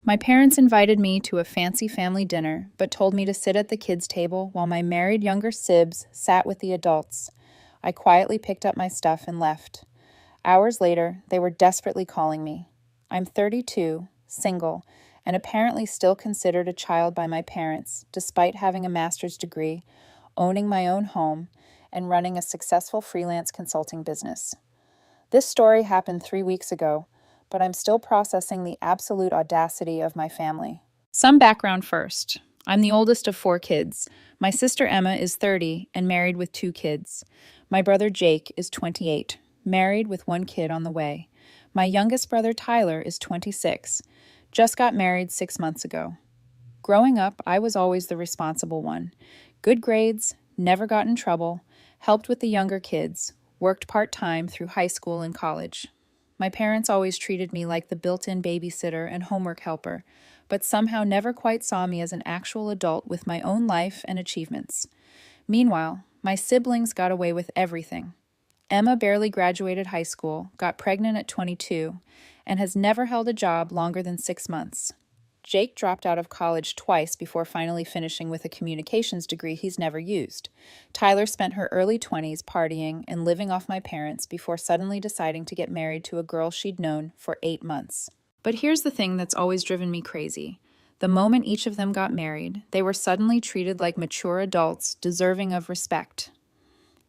My parents invited me to a fancy family dinner, but told me to sit at the kids' table while my married younger sibs sat with the adults. I quietly picked up my stuff and left. Hours later, they were desperately calling me. I'm 32, single, and apparently still considered a child by my parents, despite having a master's degree, owning my own home, and running a successful freelance consulting business. This story happened 3 weeks ago, but I'm still processing the absolute audacity of my family. Some background first. I'm the oldest of 4 kids. My sister Emma is 30 and married with 2 kids. My brother Jake is 28, married with 1 kid on the way. My youngest brother Tyler is 26, just got married 6 months ago. Growing up, I was always the responsible one. Good grades, never got in trouble, helped with the younger kids, worked part-time through high school and college. My parents always treated me like the built-in babysitter and homework helper, but somehow never quite saw me as an actual adult with my own life and achievements. Meanwhile, my siblings got away with everything. Emma barely graduated high school, got pregnant at 22, and has never held a job longer than 6 months. Jake dropped out of college twice before finally finishing with a communications degree he's never used. Tyler spent her early 20s partying and living off my parents before suddenly deciding to get married to a girl she'd known for 8 months. But here's the thing that's always driven me crazy. The moment each of them got married, they were suddenly treated like mature adults deserving of respect.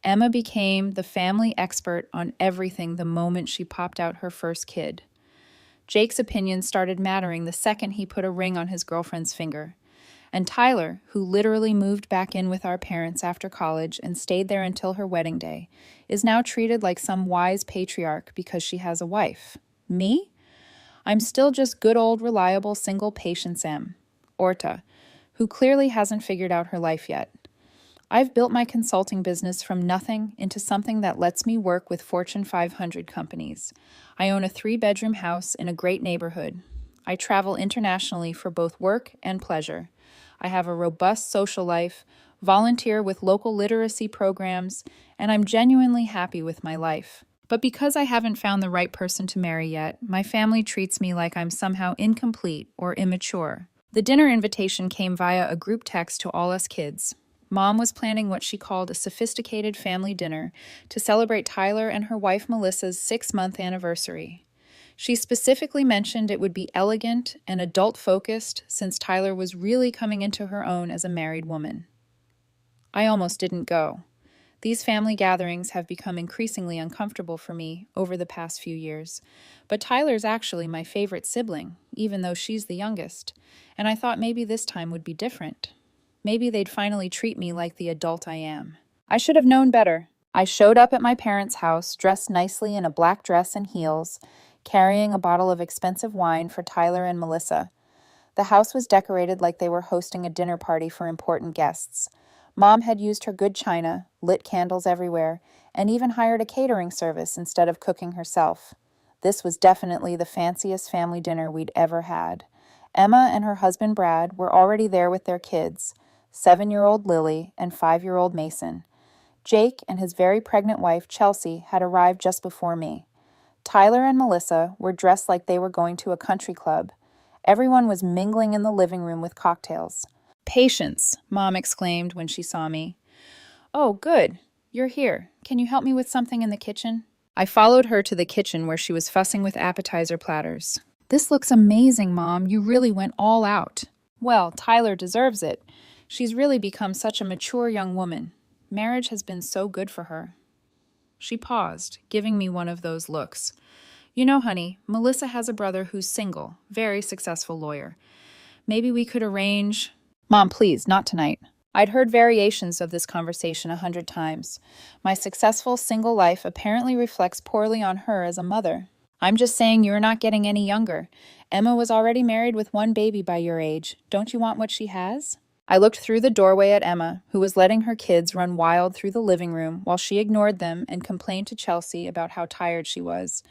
Emma became the family expert on everything the moment she popped out her first kid. Jake's opinion started mattering the second he put a ring on his girlfriend's finger. And Tyler, who literally moved back in with our parents after college and stayed there until her wedding day, is now treated like some wise patriarch because she has a wife. Me? I'm still just good old reliable single Patience M, Orta, who clearly hasn't figured out her life yet. I've built my consulting business from nothing into something that lets me work with Fortune 500 companies. I own a 3-bedroom house in a great neighborhood. I travel internationally for both work and pleasure. I have a robust social life, volunteer with local literacy programs, and I'm genuinely happy with my life. But because I haven't found the right person to marry yet, my family treats me like I'm somehow incomplete or immature. The dinner invitation came via a group text to all us kids. Mom was planning what she called a sophisticated family dinner to celebrate Tyler and her wife Melissa's 6-month anniversary. She specifically mentioned it would be elegant and adult-focused since Tyler was really coming into her own as a married woman. I almost didn't go. These family gatherings have become increasingly uncomfortable for me over the past few years, but Tyler's actually my favorite sibling, even though she's the youngest, and I thought maybe this time would be different. Maybe they'd finally treat me like the adult I am. I should have known better. I showed up at my parents' house dressed nicely in a black dress and heels, carrying a bottle of expensive wine for Tyler and Melissa. The house was decorated like they were hosting a dinner party for important guests. Mom had used her good china, lit candles everywhere, and even hired a catering service instead of cooking herself. This was definitely the fanciest family dinner we'd ever had. Emma and her husband Brad were already there with their kids, 7-year-old Lily and 5-year-old Mason. Jake and his very pregnant wife, Chelsea, had arrived just before me. Tyler and Melissa were dressed like they were going to a country club. Everyone was mingling in the living room with cocktails. "Patience," Mom exclaimed when she saw me. "Oh, good. You're here. Can you help me with something in the kitchen?" I followed her to the kitchen where she was fussing with appetizer platters. "This looks amazing, Mom. You really went all out." "Well, Tyler deserves it. She's really become such a mature young woman. Marriage has been so good for her." She paused, giving me one of those looks. "You know, honey, Melissa has a brother who's single, very successful lawyer. Maybe we could arrange—" "Mom, please, not tonight." I'd heard variations of this conversation 100 times. My successful single life apparently reflects poorly on her as a mother. "I'm just saying you're not getting any younger. Emma was already married with 1 baby by your age. Don't you want what she has?" I looked through the doorway at Emma, who was letting her kids run wild through the living room while she ignored them and complained to Chelsea about how tired she was.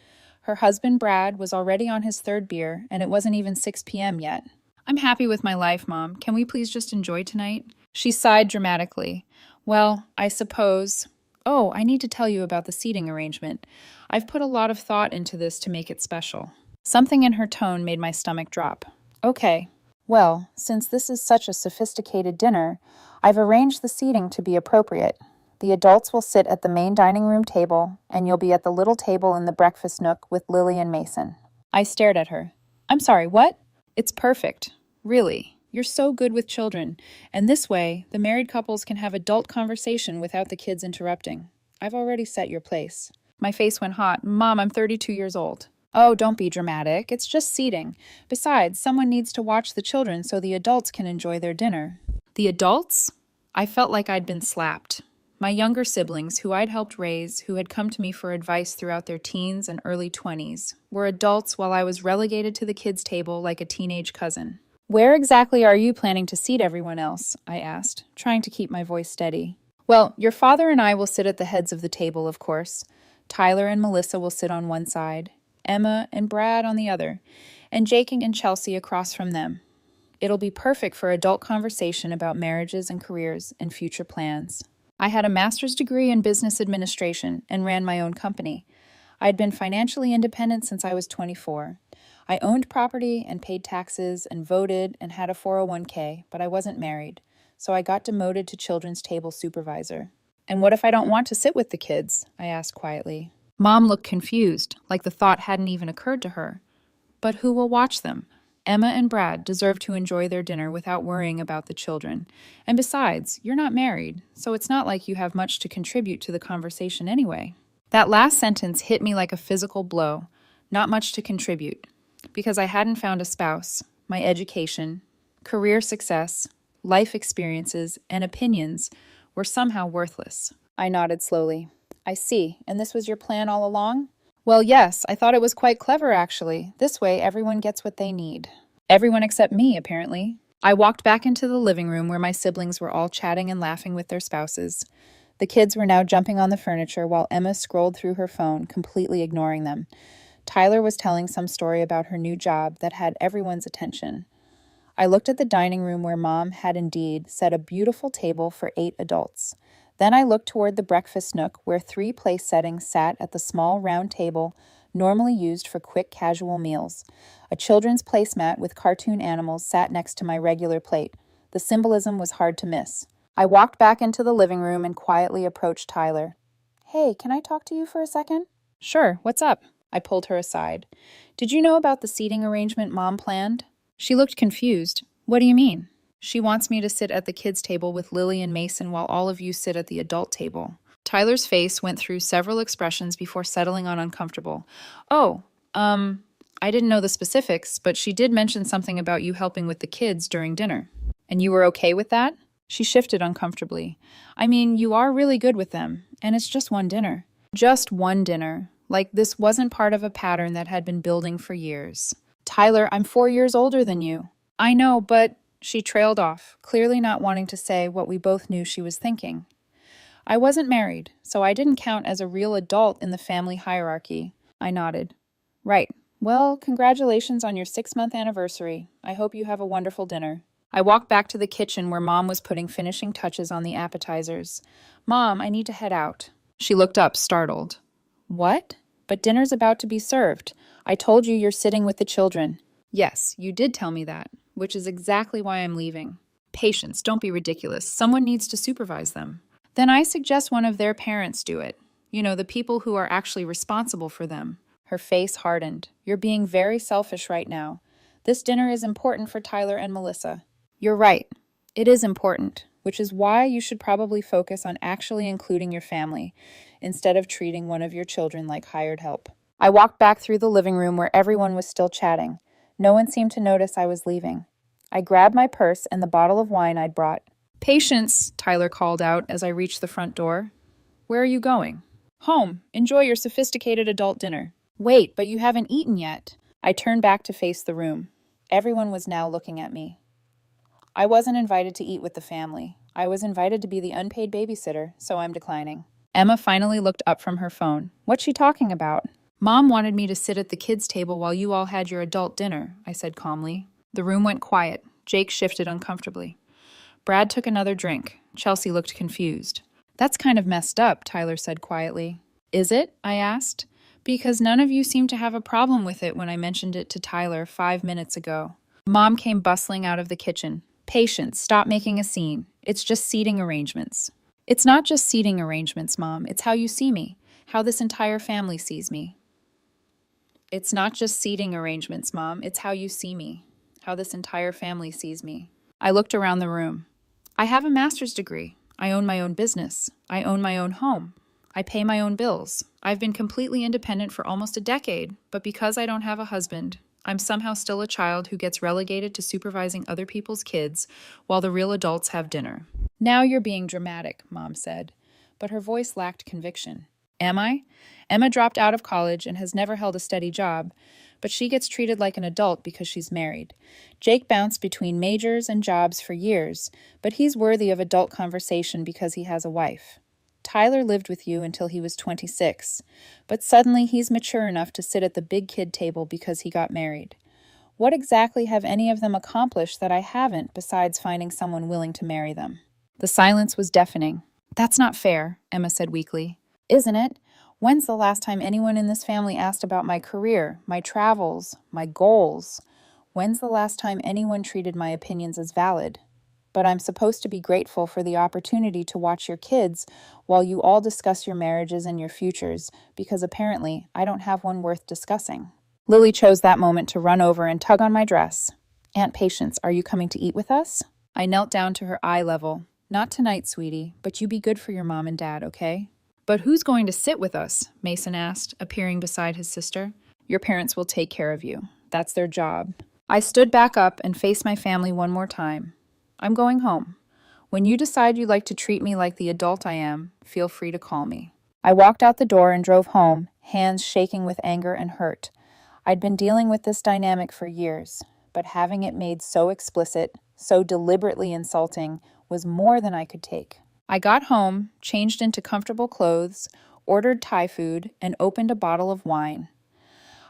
Her husband, Brad, was already on his 3rd beer, and it wasn't even 6 p.m. yet. "I'm happy with my life, Mom. Can we please just enjoy tonight?" She sighed dramatically. "Well, I suppose—" "Oh, I need to tell you about the seating arrangement. I've put a lot of thought into this to make it special." Something in her tone made my stomach drop. Okay. Well, since this is such a sophisticated dinner, I've arranged the seating to be appropriate. The adults will sit at the main dining room table, and you'll be at the little table in the breakfast nook with Lily and Mason. I stared at her. I'm sorry, what? It's perfect. Really. You're so good with children, and this way, the married couples can have adult conversation without the kids interrupting. I've already set your place. My face went hot. Mom, I'm 32 years old. Oh, don't be dramatic. It's just seating. Besides, someone needs to watch the children so the adults can enjoy their dinner. The adults? I felt like I'd been slapped. My younger siblings, who I'd helped raise, who had come to me for advice throughout their teens and early 20s, were adults while I was relegated to the kids' table like a teenage cousin. Where exactly are you planning to seat everyone else? I asked, trying to keep my voice steady. Well, your father and I will sit at the heads of the table, of course. Tyler and Melissa will sit on one side, Emma and Brad on the other, and Jake and Chelsea across from them. It'll be perfect for adult conversation about marriages and careers and future plans. I had a master's degree in business administration and ran my own company. I'd been financially independent since I was 24. I owned property and paid taxes and voted and had a 401k, but I wasn't married, so I got demoted to children's table supervisor. And what if I don't want to sit with the kids? I asked quietly. Mom looked confused, like the thought hadn't even occurred to her. But who will watch them? Emma and Brad deserve to enjoy their dinner without worrying about the children. And besides, you're not married, so it's not like you have much to contribute to the conversation anyway. That last sentence hit me like a physical blow. Not much to contribute. Because I hadn't found a spouse, my education, career success, life experiences, and opinions were somehow worthless. I nodded slowly. I see, and this was your plan all along? Well, yes, I thought it was quite clever, actually. This way, everyone gets what they need. Everyone except me, apparently. I walked back into the living room where my siblings were all chatting and laughing with their spouses. The kids were now jumping on the furniture while Emma scrolled through her phone, completely ignoring them. Tyler was telling some story about her new job that had everyone's attention. I looked at the dining room where Mom had indeed set a beautiful table for 8 adults. Then I looked toward the breakfast nook where 3 place settings sat at the small round table normally used for quick casual meals. A children's placemat with cartoon animals sat next to my regular plate. The symbolism was hard to miss. I walked back into the living room and quietly approached Tyler. Hey, can I talk to you for a second? Sure, what's up? I pulled her aside. Did you know about the seating arrangement Mom planned? She looked confused. What do you mean? She wants me to sit at the kids' table with Lily and Mason while all of you sit at the adult table. Tyler's face went through several expressions before settling on uncomfortable. Oh, I didn't know the specifics, but she did mention something about you helping with the kids during dinner. And you were okay with that? She shifted uncomfortably. I mean, you are really good with them, and it's just one dinner. Just one dinner. Like this wasn't part of a pattern that had been building for years. Tyler, I'm 4 years older than you. I know, but... She trailed off, clearly not wanting to say what we both knew she was thinking. I wasn't married, so I didn't count as a real adult in the family hierarchy. I nodded. Right. Well, congratulations on your 6-month anniversary. I hope you have a wonderful dinner. I walked back to the kitchen where Mom was putting finishing touches on the appetizers. Mom, I need to head out. She looked up, startled. What? But dinner's about to be served. I told you you're sitting with the children. Yes, you did tell me that, which is exactly why I'm leaving. Patience, don't be ridiculous. Someone needs to supervise them. Then I suggest one of their parents do it. You know, the people who are actually responsible for them. Her face hardened. You're being very selfish right now. This dinner is important for Tyler and Melissa. You're right. It is important, which is why you should probably focus on actually including your family, instead of treating one of your children like hired help. I walked back through the living room where everyone was still chatting. No one seemed to notice I was leaving. I grabbed my purse and the bottle of wine I'd brought. Patience, Tyler called out as I reached the front door. Where are you going? Home. Enjoy your sophisticated adult dinner. Wait, but you haven't eaten yet. I turned back to face the room. Everyone was now looking at me. I wasn't invited to eat with the family. I was invited to be the unpaid babysitter, so I'm declining. Emma finally looked up from her phone. What's she talking about? Mom wanted me to sit at the kids' table while you all had your adult dinner, I said calmly. The room went quiet. Jake shifted uncomfortably. Brad took another drink. Chelsea looked confused. That's kind of messed up, Tyler said quietly. Is it? I asked. Because none of you seemed to have a problem with it when I mentioned it to Tyler 5 minutes ago. Mom came bustling out of the kitchen. Patience, stop making a scene. It's just seating arrangements. It's not just seating arrangements, Mom. It's how you see me, how this entire family sees me. It's not just seating arrangements, Mom. It's how you see me, how this entire family sees me. I looked around the room. I have a master's degree. I own my own business. I own my own home. I pay my own bills. I've been completely independent for almost a decade, but because I don't have a husband, I'm somehow still a child who gets relegated to supervising other people's kids while the real adults have dinner. Now you're being dramatic, Mom said, but her voice lacked conviction. Am I? Emma dropped out of college and has never held a steady job, but she gets treated like an adult because she's married. Jake bounced between majors and jobs for years, but he's worthy of adult conversation because he has a wife. Tyler lived with you until he was 26, but suddenly he's mature enough to sit at the big kid table because he got married. What exactly have any of them accomplished that I haven't besides finding someone willing to marry them? The silence was deafening. That's not fair, Emma said weakly. Isn't it? When's the last time anyone in this family asked about my career, my travels, my goals? When's the last time anyone treated my opinions as valid? But I'm supposed to be grateful for the opportunity to watch your kids while you all discuss your marriages and your futures, because apparently I don't have one worth discussing. Lily chose that moment to run over and tug on my dress. Aunt Patience, are you coming to eat with us? I knelt down to her eye level. Not tonight, sweetie, but you be good for your mom and dad, okay? But who's going to sit with us? Mason asked, appearing beside his sister. Your parents will take care of you. That's their job. I stood back up and faced my family one more time. I'm going home. When you decide you'd like to treat me like the adult I am, feel free to call me. I walked out the door and drove home, hands shaking with anger and hurt. I'd been dealing with this dynamic for years, but having it made so explicit, so deliberately insulting, was more than I could take. I got home, changed into comfortable clothes, ordered Thai food, and opened a bottle of wine.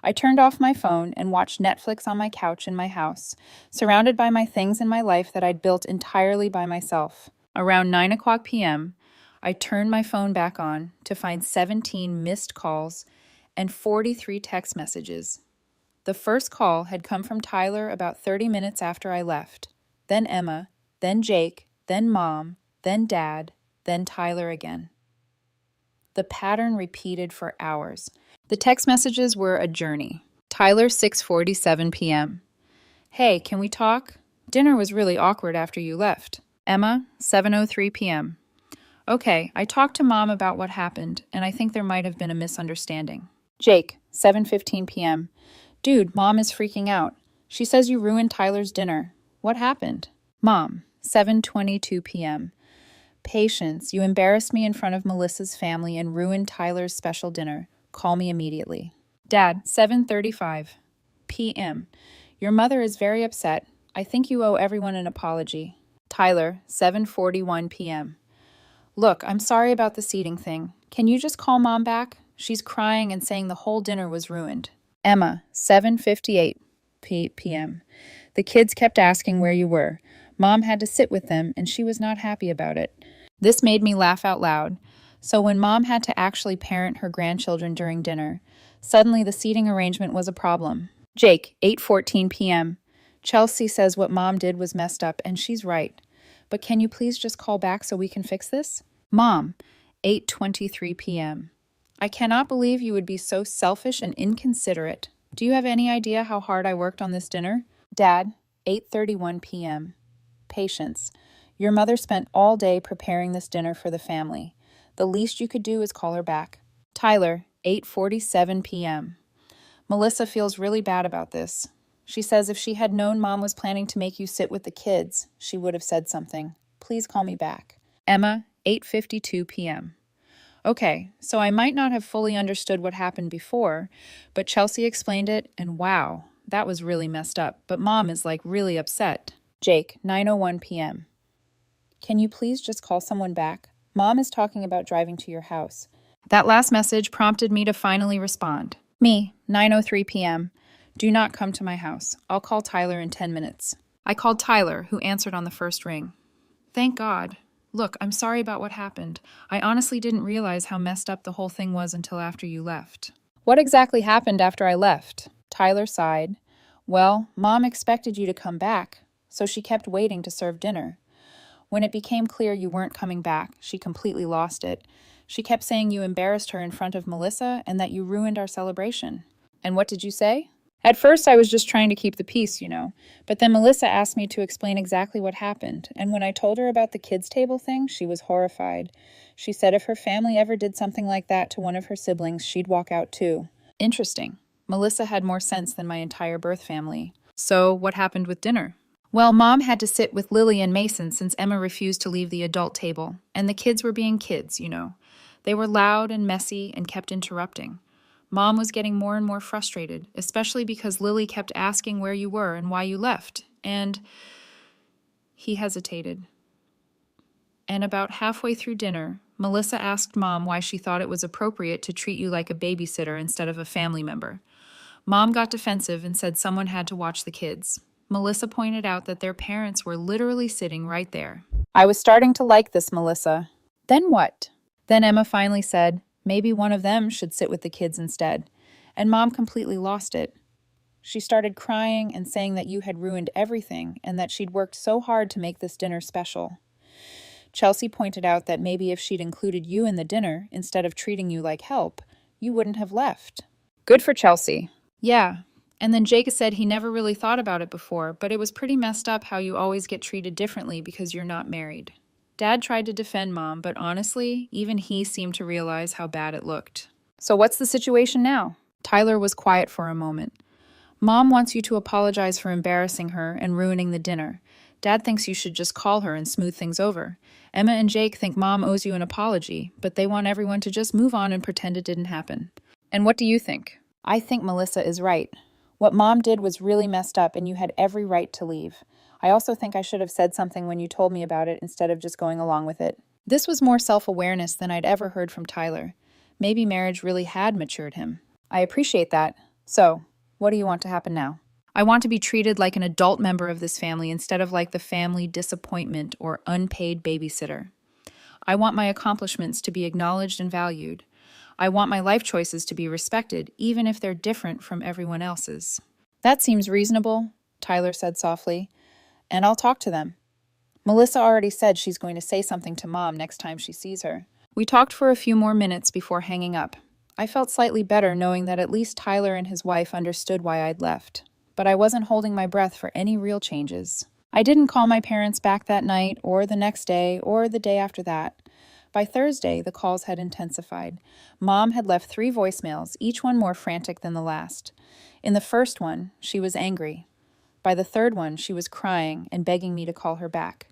I turned off my phone and watched Netflix on my couch in my house, surrounded by my things in my life that I'd built entirely by myself. Around 9 p.m., I turned my phone back on to find 17 missed calls and 43 text messages. The first call had come from Tyler about 30 minutes after I left, then Emma, then Jake, then Mom, then Dad, then Tyler again. The pattern repeated for hours. The text messages were a journey. Tyler, 6:47 p.m. Hey, can we talk? Dinner was really awkward after you left. Emma, 7:03 p.m. Okay, I talked to Mom about what happened, and I think there might have been a misunderstanding. Jake, 7:15 p.m. Dude, Mom is freaking out. She says you ruined Tyler's dinner. What happened? Mom, 7:22 p.m. Patience, you embarrassed me in front of Melissa's family and ruined Tyler's special dinner. Call me immediately. Dad, 7:35 p.m. Your mother is very upset. I think you owe everyone an apology. Tyler, 7:41 p.m. Look, I'm sorry about the seating thing. Can you just call Mom back? She's crying and saying the whole dinner was ruined. Emma, 7:58 p.m. The kids kept asking where you were. Mom had to sit with them, and she was not happy about it. This made me laugh out loud. So when Mom had to actually parent her grandchildren during dinner, suddenly the seating arrangement was a problem. Jake, 8:14 p.m. Chelsea says what Mom did was messed up, and she's right. But can you please just call back so we can fix this? Mom, 8:23 p.m. I cannot believe you would be so selfish and inconsiderate. Do you have any idea how hard I worked on this dinner? Dad, 8:31 p.m. Patience. Your mother spent all day preparing this dinner for the family. The least you could do is call her back. Tyler, 8:47 p.m. Melissa feels really bad about this. She says if she had known Mom was planning to make you sit with the kids, she would have said something. Please call me back. Emma, 8:52 p.m. Okay, so I might not have fully understood what happened before, but Chelsea explained it, and wow, that was really messed up, but Mom is like really upset. Jake, 9:01 p.m. Can you please just call someone back? Mom is talking about driving to your house. That last message prompted me to finally respond. Me, 9:03 p.m. Do not come to my house. I'll call Tyler in 10 minutes. I called Tyler, who answered on the first ring. Thank God. Look, I'm sorry about what happened. I honestly didn't realize how messed up the whole thing was until after you left. What exactly happened after I left? Tyler sighed. Well, Mom expected you to come back, so she kept waiting to serve dinner. When it became clear you weren't coming back, she completely lost it. She kept saying you embarrassed her in front of Melissa and that you ruined our celebration. And what did you say? At first, I was just trying to keep the peace, but then Melissa asked me to explain exactly what happened, and when I told her about the kids' table thing, she was horrified. She said if her family ever did something like that to one of her siblings, she'd walk out too. Interesting. Melissa had more sense than my entire birth family. So, what happened with dinner? Well, Mom had to sit with Lily and Mason since Emma refused to leave the adult table, and the kids were being kids. They were loud and messy and kept interrupting. Mom was getting more and more frustrated, especially because Lily kept asking where you were and why you left, and he hesitated. And about halfway through dinner, Melissa asked Mom why she thought it was appropriate to treat you like a babysitter instead of a family member. Mom got defensive and said someone had to watch the kids. Melissa pointed out that their parents were literally sitting right there. I was starting to like this, Melissa. Then what? Then Emma finally said, maybe one of them should sit with the kids instead. And Mom completely lost it. She started crying and saying that you had ruined everything and that she'd worked so hard to make this dinner special. Chelsea pointed out that maybe if she'd included you in the dinner instead of treating you like help, you wouldn't have left. Good for Chelsea. Yeah. And then Jake said he never really thought about it before, but it was pretty messed up how you always get treated differently because you're not married. Dad tried to defend Mom, but honestly, even he seemed to realize how bad it looked. So what's the situation now? Tyler was quiet for a moment. Mom wants you to apologize for embarrassing her and ruining the dinner. Dad thinks you should just call her and smooth things over. Emma and Jake think Mom owes you an apology, but they want everyone to just move on and pretend it didn't happen. And what do you think? I think Melissa is right. What Mom did was really messed up and you had every right to leave. I also think I should have said something when you told me about it instead of just going along with it. This was more self-awareness than I'd ever heard from Tyler. Maybe marriage really had matured him. I appreciate that. So, what do you want to happen now? I want to be treated like an adult member of this family instead of like the family disappointment or unpaid babysitter. I want my accomplishments to be acknowledged and valued. I want my life choices to be respected, even if they're different from everyone else's. That seems reasonable, Tyler said softly, and I'll talk to them. Melissa already said she's going to say something to Mom next time she sees her. We talked for a few more minutes before hanging up. I felt slightly better knowing that at least Tyler and his wife understood why I'd left, but I wasn't holding my breath for any real changes. I didn't call my parents back that night, or the next day, or the day after that. By Thursday, the calls had intensified. Mom had left 3 voicemails, each one more frantic than the last. In the first one, she was angry. By the third one, she was crying and begging me to call her back.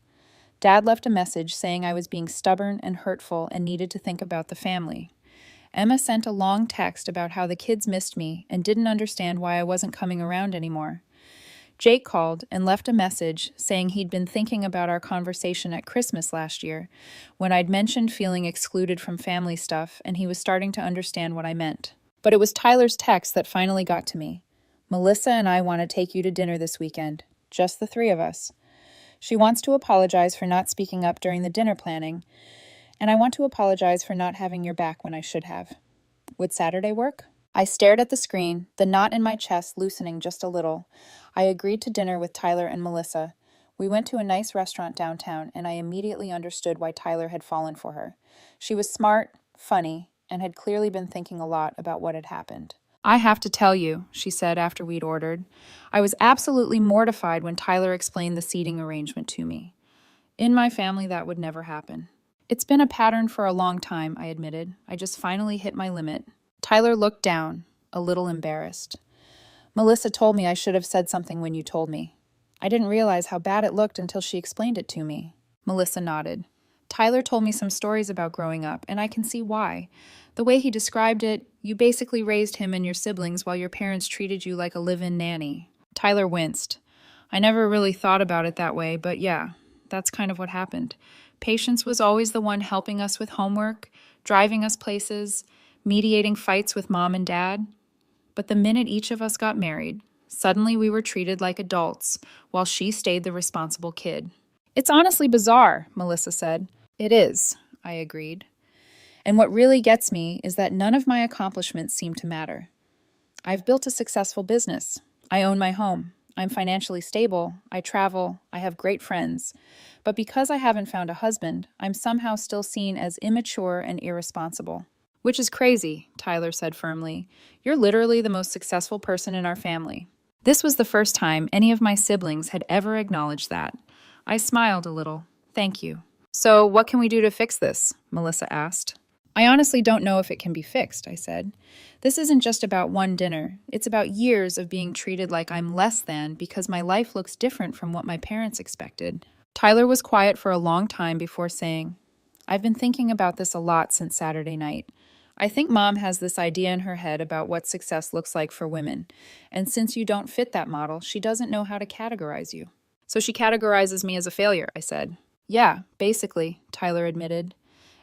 Dad left a message saying I was being stubborn and hurtful and needed to think about the family. Emma sent a long text about how the kids missed me and didn't understand why I wasn't coming around anymore. Jake called and left a message saying he'd been thinking about our conversation at Christmas last year, when I'd mentioned feeling excluded from family stuff, and he was starting to understand what I meant. But it was Tyler's text that finally got to me. Melissa and I want to take you to dinner this weekend, just the 3 of us. She wants to apologize for not speaking up during the dinner planning, and I want to apologize for not having your back when I should have. Would Saturday work? I stared at the screen, the knot in my chest loosening just a little. I agreed to dinner with Tyler and Melissa. We went to a nice restaurant downtown, and I immediately understood why Tyler had fallen for her. She was smart, funny, and had clearly been thinking a lot about what had happened. I have to tell you, she said after we'd ordered. I was absolutely mortified when Tyler explained the seating arrangement to me. In my family, that would never happen. It's been a pattern for a long time, I admitted. I just finally hit my limit. Tyler looked down, a little embarrassed. Melissa told me I should have said something when you told me. I didn't realize how bad it looked until she explained it to me. Melissa nodded. Tyler told me some stories about growing up, and I can see why. The way he described it, you basically raised him and your siblings while your parents treated you like a live-in nanny. Tyler winced. I never really thought about it that way, but yeah, that's kind of what happened. Patience was always the one helping us with homework, driving us places, mediating fights with Mom and Dad. But the minute each of us got married, suddenly we were treated like adults, while she stayed the responsible kid. It's honestly bizarre, Melissa said. It is, I agreed. And what really gets me is that none of my accomplishments seem to matter. I've built a successful business, I own my home. I'm financially stable. I travel. I have great friends. But because I haven't found a husband, I'm somehow still seen as immature and irresponsible. Which is crazy, Tyler said firmly. You're literally the most successful person in our family. This was the first time any of my siblings had ever acknowledged that. I smiled a little. Thank you. So, what can we do to fix this? Melissa asked. I honestly don't know if it can be fixed, I said. This isn't just about one dinner. It's about years of being treated like I'm less than because my life looks different from what my parents expected. Tyler was quiet for a long time before saying, I've been thinking about this a lot since Saturday night. I think Mom has this idea in her head about what success looks like for women, and since you don't fit that model, she doesn't know how to categorize you. So she categorizes me as a failure, I said. Yeah, basically, Tyler admitted.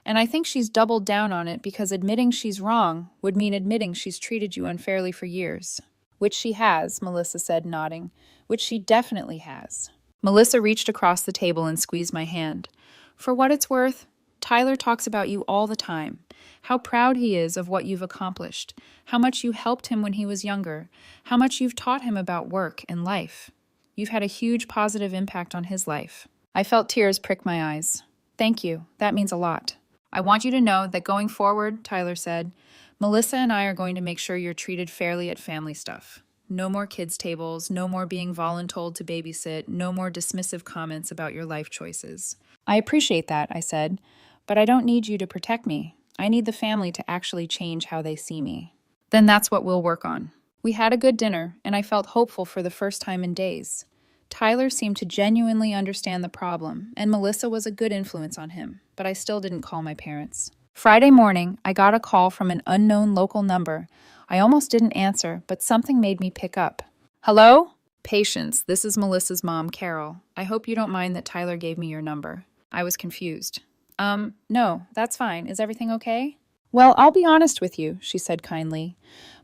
And I think she's doubled down on it because admitting she's wrong would mean admitting she's treated you unfairly for years. Which she has, Melissa said, nodding. Which she definitely has. Melissa reached across the table and squeezed my hand. For what it's worth, Tyler talks about you all the time. How proud he is of what you've accomplished. How much you helped him when he was younger. How much you've taught him about work and life. You've had a huge positive impact on his life. I felt tears prick my eyes. Thank you. That means a lot. I want you to know that going forward, Tyler said, Melissa and I are going to make sure you're treated fairly at family stuff. No more kids' tables, no more being voluntold to babysit, no more dismissive comments about your life choices. I appreciate that, I said, but I don't need you to protect me. I need the family to actually change how they see me. Then that's what we'll work on. We had a good dinner, and I felt hopeful for the first time in days. Tyler seemed to genuinely understand the problem, and Melissa was a good influence on him, but I still didn't call my parents. Friday morning, I got a call from an unknown local number. I almost didn't answer, but something made me pick up. Hello? Patience, this is Melissa's mom, Carol. I hope you don't mind that Tyler gave me your number. I was confused. No, that's fine. Is everything okay? Well, I'll be honest with you, she said kindly.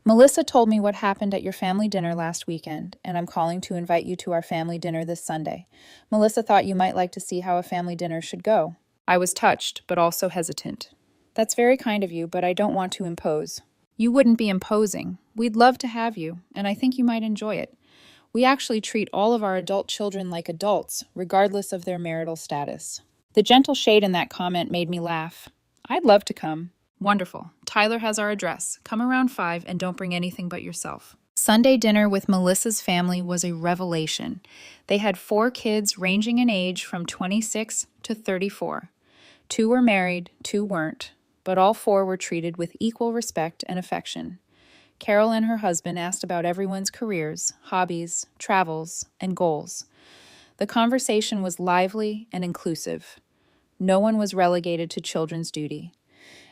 Melissa told me what happened at your family dinner last weekend, and I'm calling to invite you to our family dinner this Sunday. Melissa thought you might like to see how a family dinner should go. I was touched, but also hesitant. That's very kind of you, but I don't want to impose. You wouldn't be imposing. We'd love to have you, and I think you might enjoy it. We actually treat all of our adult children like adults, regardless of their marital status. The gentle shade in that comment made me laugh. I'd love to come. Wonderful. Tyler has our address. Come around 5 and don't bring anything but yourself. Sunday dinner with Melissa's family was a revelation. They had 4 kids ranging in age from 26 to 34. 2 were married, 2 weren't, but all 4 were treated with equal respect and affection. Carol and her husband asked about everyone's careers, hobbies, travels, and goals. The conversation was lively and inclusive. No one was relegated to children's duty.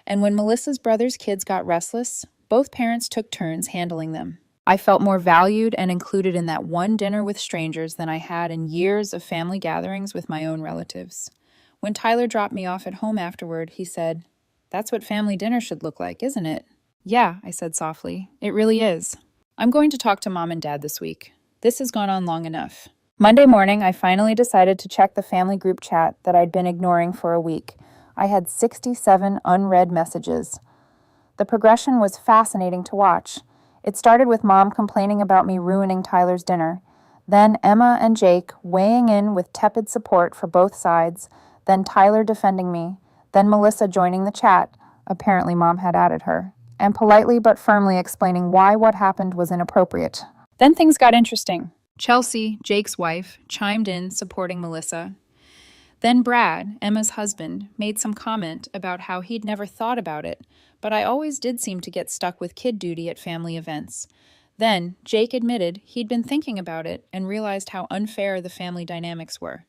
And when Melissa's brother's kids got restless, both parents took turns handling them. I felt more valued and included in that one dinner with strangers than I had in years of family gatherings with my own relatives. When Tyler dropped me off at home afterward, he said, That's what family dinner should look like, isn't it? Yeah, I said softly. It really is. I'm going to talk to Mom and Dad this week. This has gone on long enough. Monday morning, I finally decided to check the family group chat that I'd been ignoring for a week. I had 67 unread messages. The progression was fascinating to watch. It started with Mom complaining about me ruining Tyler's dinner, then Emma and Jake weighing in with tepid support for both sides, then Tyler defending me, then Melissa joining the chat, apparently Mom had added her, and politely but firmly explaining why what happened was inappropriate. Then things got interesting. Chelsea, Jake's wife, chimed in supporting Melissa. Then Brad, Emma's husband, made some comment about how he'd never thought about it, but I always did seem to get stuck with kid duty at family events. Then Jake admitted he'd been thinking about it and realized how unfair the family dynamics were.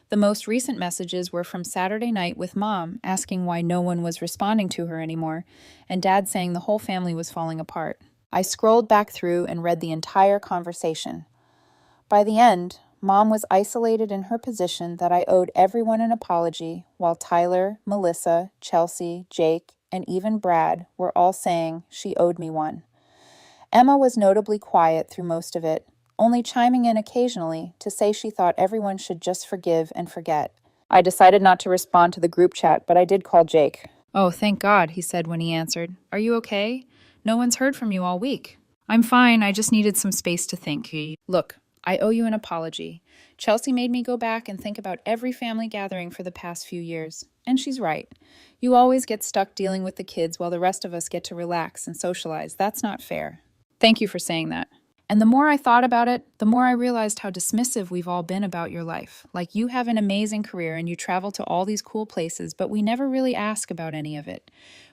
The most recent messages were from Saturday night with Mom asking why no one was responding to her anymore, and Dad saying the whole family was falling apart. I scrolled back through and read the entire conversation. By the end, Mom was isolated in her position that I owed everyone an apology, while Tyler, Melissa, Chelsea, Jake, and even Brad were all saying she owed me one. Emma was notably quiet through most of it, only chiming in occasionally to say she thought everyone should just forgive and forget. I decided not to respond to the group chat, but I did call Jake. Oh, thank God, he said when he answered. Are you okay? No one's heard from you all week. I'm fine, I just needed some space to think. Look, I owe you an apology. Chelsea made me go back and think about every family gathering for the past few years. And she's right. You always get stuck dealing with the kids while the rest of us get to relax and socialize. That's not fair. Thank you for saying that. And the more I thought about it, the more I realized how dismissive we've all been about your life. Like, you have an amazing career and you travel to all these cool places, but we never really ask about any of it.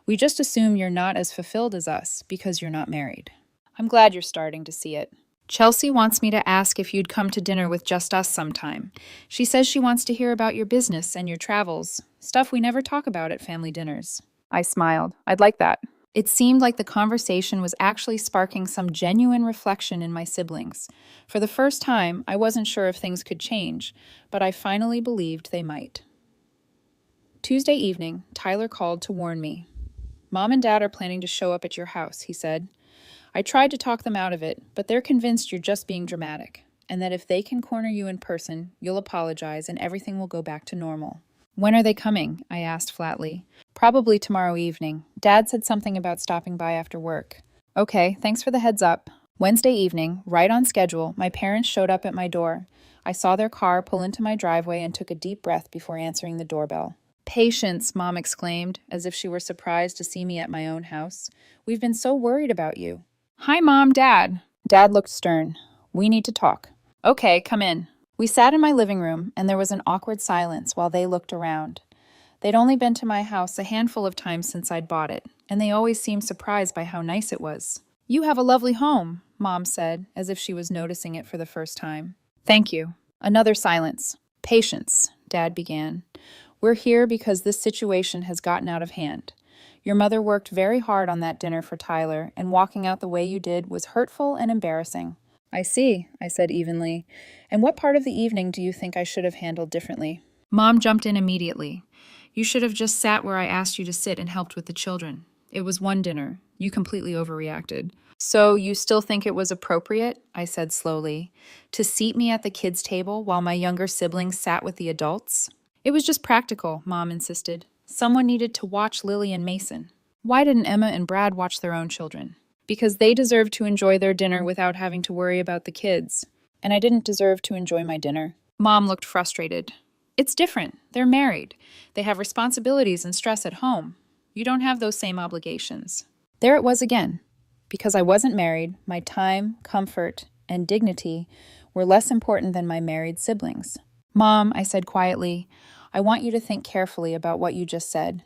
We just assume you're not as fulfilled as us because you're not married. I'm glad you're starting to see it. Chelsea wants me to ask if you'd come to dinner with just us sometime. She says she wants to hear about your business and your travels, stuff we never talk about at family dinners. I smiled. I'd like that. It seemed like the conversation was actually sparking some genuine reflection in my siblings. For the first time, I wasn't sure if things could change, but I finally believed they might. Tuesday evening, Tyler called to warn me. Mom and Dad are planning to show up at your house, he said. I tried to talk them out of it, but they're convinced you're just being dramatic, and that if they can corner you in person, you'll apologize and everything will go back to normal. When are they coming? I asked flatly. Probably tomorrow evening. Dad said something about stopping by after work. Okay, thanks for the heads up. Wednesday evening, right on schedule, my parents showed up at my door. I saw their car pull into my driveway and took a deep breath before answering the doorbell. Patience, Mom exclaimed, as if she were surprised to see me at my own house. We've been so worried about you. Hi, Mom, Dad. Dad looked stern. We need to talk. Okay, come in. We sat in my living room, and there was an awkward silence while they looked around. They'd only been to my house a handful of times since I'd bought it, and they always seemed surprised by how nice it was. You have a lovely home, Mom said, as if she was noticing it for the first time. Thank you. Another silence. Patience, Dad began. We're here because this situation has gotten out of hand. Your mother worked very hard on that dinner for Tyler, and walking out the way you did was hurtful and embarrassing. I see, I said evenly. And what part of the evening do you think I should have handled differently? Mom jumped in immediately. You should have just sat where I asked you to sit and helped with the children. It was one dinner. You completely overreacted. So you still think it was appropriate, I said slowly, to seat me at the kids' table while my younger siblings sat with the adults? It was just practical, Mom insisted. Someone needed to watch Lily and Mason. Why didn't Emma and Brad watch their own children? Because they deserved to enjoy their dinner without having to worry about the kids. And I didn't deserve to enjoy my dinner. Mom looked frustrated. It's different. They're married. They have responsibilities and stress at home. You don't have those same obligations. There it was again. Because I wasn't married, my time, comfort, and dignity were less important than my married siblings. Mom, I said quietly, I want you to think carefully about what you just said.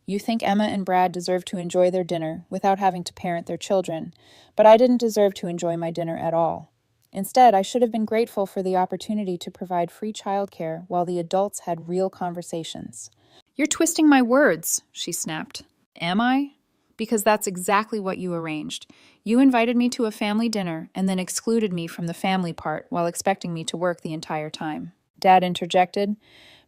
You think Emma and Brad deserve to enjoy their dinner without having to parent their children, but I didn't deserve to enjoy my dinner at all. Instead, I should have been grateful for the opportunity to provide free childcare while the adults had real conversations. You're twisting my words, she snapped. Am I? Because that's exactly what you arranged. You invited me to a family dinner and then excluded me from the family part while expecting me to work the entire time. Dad interjected.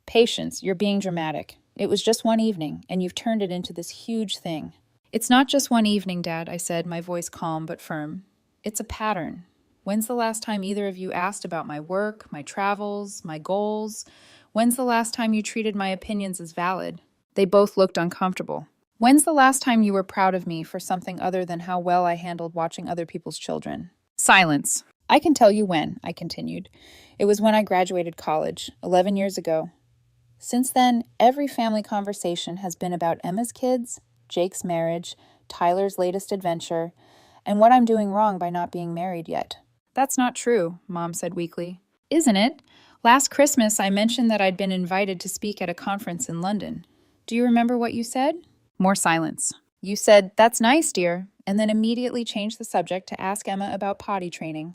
Patience, you're being dramatic. It was just one evening, and you've turned it into this huge thing. It's not just one evening, Dad, I said, my voice calm but firm. It's a pattern. When's the last time either of you asked about my work, my travels, my goals? When's the last time you treated my opinions as valid? They both looked uncomfortable. When's the last time you were proud of me for something other than how well I handled watching other people's children? Silence. I can tell you when, I continued. It was when I graduated college, 11 years ago. Since then, every family conversation has been about Emma's kids, Jake's marriage, Tyler's latest adventure, and what I'm doing wrong by not being married yet. That's not true, Mom said weakly. Isn't it? Last Christmas, I mentioned that I'd been invited to speak at a conference in London. Do you remember what you said? More silence. You said, that's nice, dear, and then immediately changed the subject to ask Emma about potty training.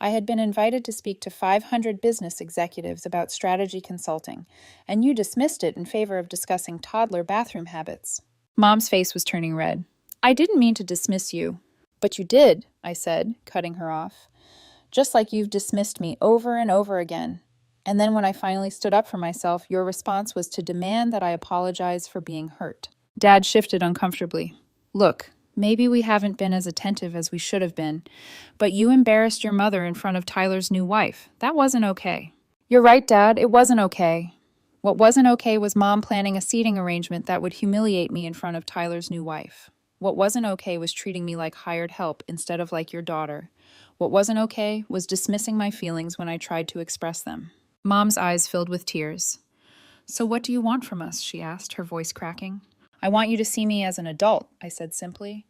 I had been invited to speak to 500 business executives about strategy consulting, and you dismissed it in favor of discussing toddler bathroom habits. Mom's face was turning red. I didn't mean to dismiss you. But you did, I said, cutting her off. Just like you've dismissed me over and over again. And then when I finally stood up for myself, your response was to demand that I apologize for being hurt. Dad shifted uncomfortably. Look, maybe we haven't been as attentive as we should have been, but you embarrassed your mother in front of Tyler's new wife. That wasn't okay. You're right, Dad, it wasn't okay. What wasn't okay was Mom planning a seating arrangement that would humiliate me in front of Tyler's new wife. What wasn't okay was treating me like hired help instead of like your daughter. What wasn't okay was dismissing my feelings when I tried to express them. Mom's eyes filled with tears. So what do you want from us? She asked, her voice cracking. I want you to see me as an adult, I said simply.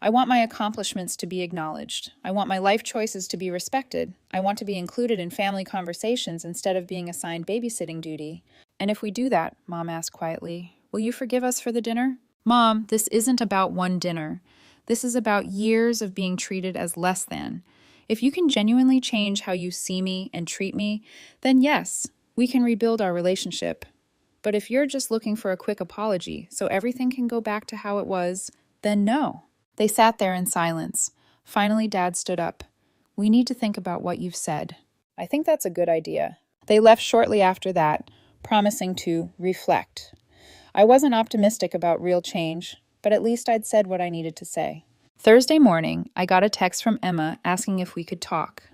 I want my accomplishments to be acknowledged. I want my life choices to be respected. I want to be included in family conversations instead of being assigned babysitting duty. And if we do that, Mom asked quietly, will you forgive us for the dinner? Mom, this isn't about one dinner. This is about years of being treated as less than. If you can genuinely change how you see me and treat me, then yes, we can rebuild our relationship. But if you're just looking for a quick apology so everything can go back to how it was, then no. They sat there in silence. Finally, Dad stood up. We need to think about what you've said. I think that's a good idea. They left shortly after that, promising to reflect. I wasn't optimistic about real change, but at least I'd said what I needed to say. Thursday morning, I got a text from Emma asking if we could talk.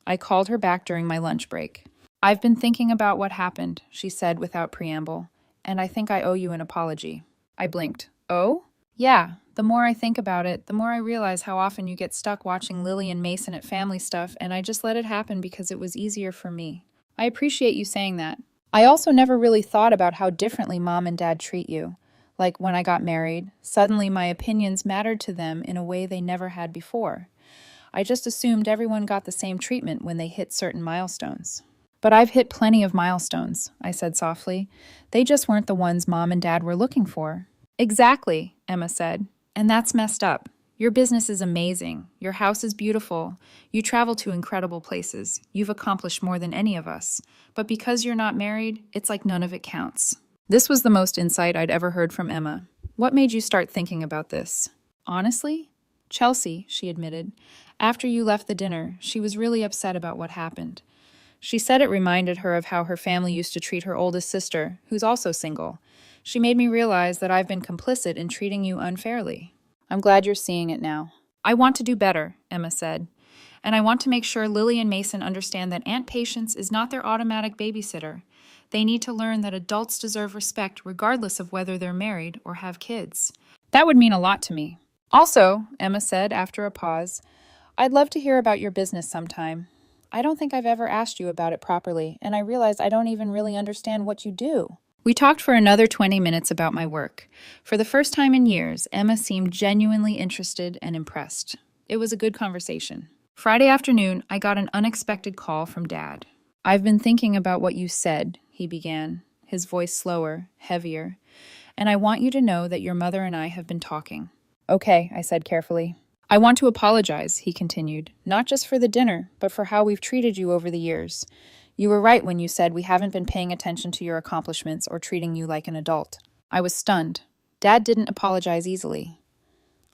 I called her back during my lunch break. I've been thinking about what happened, she said without preamble, and I think I owe you an apology. I blinked. Oh? Yeah, the more I think about it, the more I realize how often you get stuck watching Lily and Mason at family stuff, and I just let it happen because it was easier for me. I appreciate you saying that. I also never really thought about how differently Mom and Dad treat you. Like when I got married, suddenly my opinions mattered to them in a way they never had before. I just assumed everyone got the same treatment when they hit certain milestones. But I've hit plenty of milestones, I said softly. They just weren't the ones Mom and Dad were looking for. Exactly, Emma said. And that's messed up. Your business is amazing. Your house is beautiful. You travel to incredible places. You've accomplished more than any of us. But because you're not married, it's like none of it counts. This was the most insight I'd ever heard from Emma. What made you start thinking about this? Honestly? Chelsea, she admitted. After you left the dinner, she was really upset about what happened. She said it reminded her of how her family used to treat her oldest sister, who's also single. She made me realize that I've been complicit in treating you unfairly. I'm glad you're seeing it now. I want to do better, Emma said. And I want to make sure Lily and Mason understand that Aunt Patience is not their automatic babysitter. They need to learn that adults deserve respect regardless of whether they're married or have kids. That would mean a lot to me. Also, Emma said after a pause, I'd love to hear about your business sometime. I don't think I've ever asked you about it properly, and I realize I don't even really understand what you do. We talked for another 20 minutes about my work. For the first time in years, Emma seemed genuinely interested and impressed. It was a good conversation. Friday afternoon, I got an unexpected call from Dad. I've been thinking about what you said, he began, his voice slower, heavier, and I want you to know that your mother and I have been talking. Okay, I said carefully. I want to apologize, he continued, not just for the dinner, but for how we've treated you over the years. You were right when you said we haven't been paying attention to your accomplishments or treating you like an adult. I was stunned. Dad didn't apologize easily.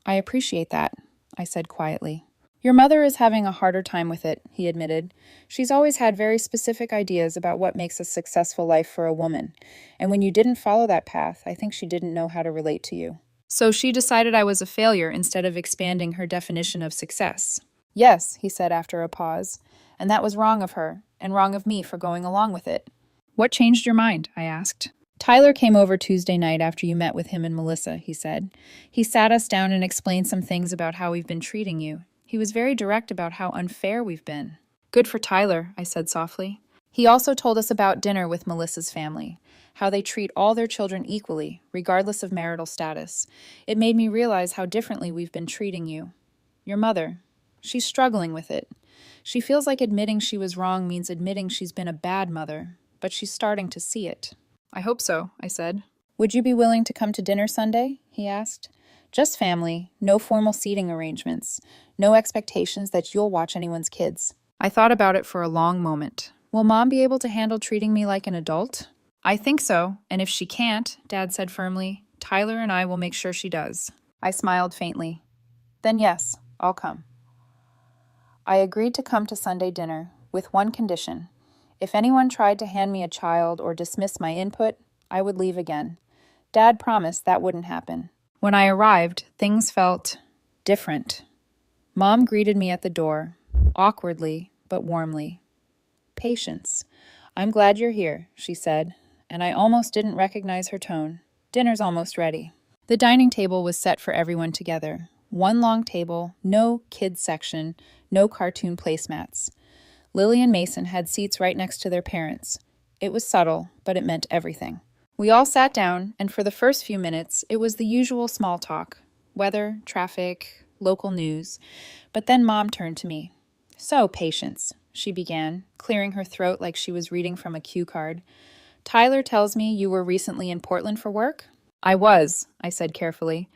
I appreciate that, I said quietly. Your mother is having a harder time with it, he admitted. She's always had very specific ideas about what makes a successful life for a woman, and when you didn't follow that path, I think she didn't know how to relate to you. So she decided I was a failure instead of expanding her definition of success. Yes, he said after a pause, and that was wrong of her, and wrong of me for going along with it. What changed your mind? I asked. Tyler came over Tuesday night after you met with him and Melissa, he said. He sat us down and explained some things about how we've been treating you. He was very direct about how unfair we've been. Good for Tyler, I said softly. He also told us about dinner with Melissa's family, how they treat all their children equally, regardless of marital status. It made me realize how differently we've been treating you. Your mother, she's struggling with it. She feels like admitting she was wrong means admitting she's been a bad mother, but she's starting to see it. I hope so, I said. Would you be willing to come to dinner Sunday? He asked. Just family, no formal seating arrangements, no expectations that you'll watch anyone's kids. I thought about it for a long moment. Will Mom be able to handle treating me like an adult? I think so, and if she can't, Dad said firmly, Tyler and I will make sure she does. I smiled faintly. Then yes, I'll come. I agreed to come to Sunday dinner, with one condition. If anyone tried to hand me a child or dismiss my input, I would leave again. Dad promised that wouldn't happen. When I arrived, things felt different. Mom greeted me at the door, awkwardly but warmly. Patience. I'm glad you're here, she said, and I almost didn't recognize her tone. Dinner's almost ready. The dining table was set for everyone together. One long table, no kids section, no cartoon placemats. Lily and Mason had seats right next to their parents. It was subtle, but it meant everything. We all sat down, and for the first few minutes, it was the usual small talk. Weather, traffic, local news. But then Mom turned to me. "So, Patience," she began, clearing her throat like she was reading from a cue card. "Tyler tells me you were recently in Portland for work?" "I was," I said carefully.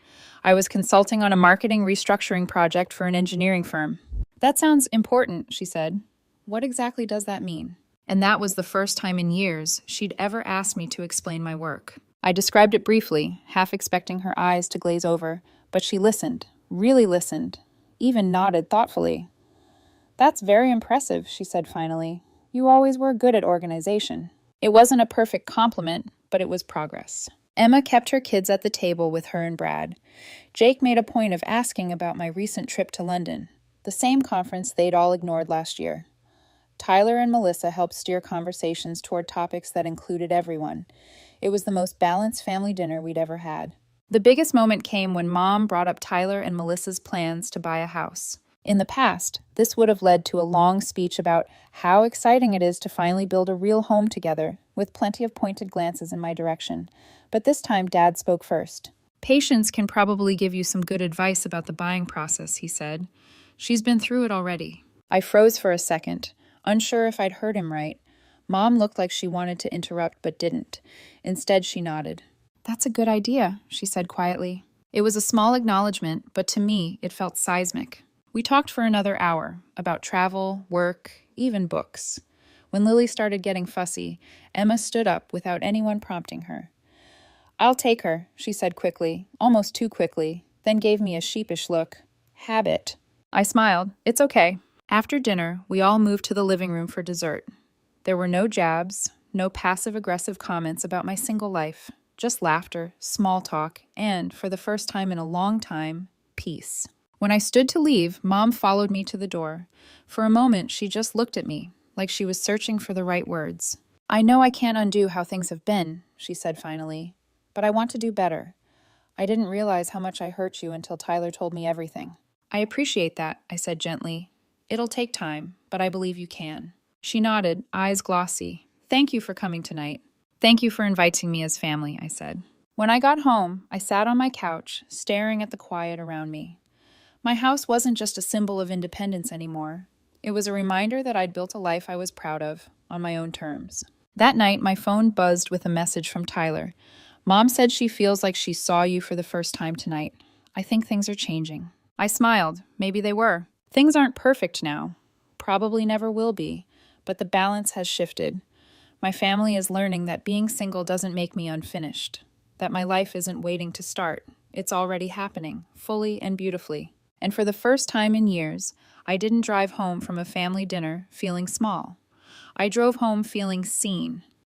"I was consulting on a marketing restructuring project for an engineering firm." "That sounds important," she said. "What exactly does that mean?" And that was the first time in years she'd ever asked me to explain my work. I described it briefly, half expecting her eyes to glaze over, but she listened, really listened, even nodded thoughtfully. "That's very impressive," she said finally. "You always were good at organization." It wasn't a perfect compliment, but it was progress. Emma kept her kids at the table with her and Brad. Jake made a point of asking about my recent trip to London, the same conference they'd all ignored last year. Tyler and Melissa helped steer conversations toward topics that included everyone. It was the most balanced family dinner we'd ever had. The biggest moment came when Mom brought up Tyler and Melissa's plans to buy a house. In the past, this would have led to a long speech about how exciting it is to finally build a real home together, with plenty of pointed glances in my direction. But this time, Dad spoke first. "Patience can probably give you some good advice about the buying process," he said. "She's been through it already." I froze for a second, unsure if I'd heard him right. Mom looked like she wanted to interrupt but didn't. Instead, she nodded. "That's a good idea," she said quietly. It was a small acknowledgement, but to me, it felt seismic. We talked for another hour, about travel, work, even books. When Lily started getting fussy, Emma stood up without anyone prompting her. "I'll take her," she said quickly, almost too quickly, then gave me a sheepish look. "Habit." I smiled. "It's okay." After dinner, we all moved to the living room for dessert. There were no jabs, no passive-aggressive comments about my single life, just laughter, small talk, and, for the first time in a long time, peace. When I stood to leave, Mom followed me to the door. For a moment, she just looked at me, like she was searching for the right words. "I know I can't undo how things have been," she said finally, "but I want to do better. I didn't realize how much I hurt you until Tyler told me everything." "I appreciate that," I said gently. "It'll take time, but I believe you can." She nodded, eyes glossy. "Thank you for coming tonight." "Thank you for inviting me as family," I said. When I got home, I sat on my couch, staring at the quiet around me. My house wasn't just a symbol of independence anymore. It was a reminder that I'd built a life I was proud of, on my own terms. That night, my phone buzzed with a message from Tyler. "Mom said she feels like she saw you for the first time tonight. I think things are changing." I smiled. Maybe they were. Things aren't perfect now. Probably never will be. But the balance has shifted. My family is learning that being single doesn't make me unfinished. That my life isn't waiting to start. It's already happening, fully and beautifully. And for the first time in years, I didn't drive home from a family dinner feeling small. I drove home feeling seen,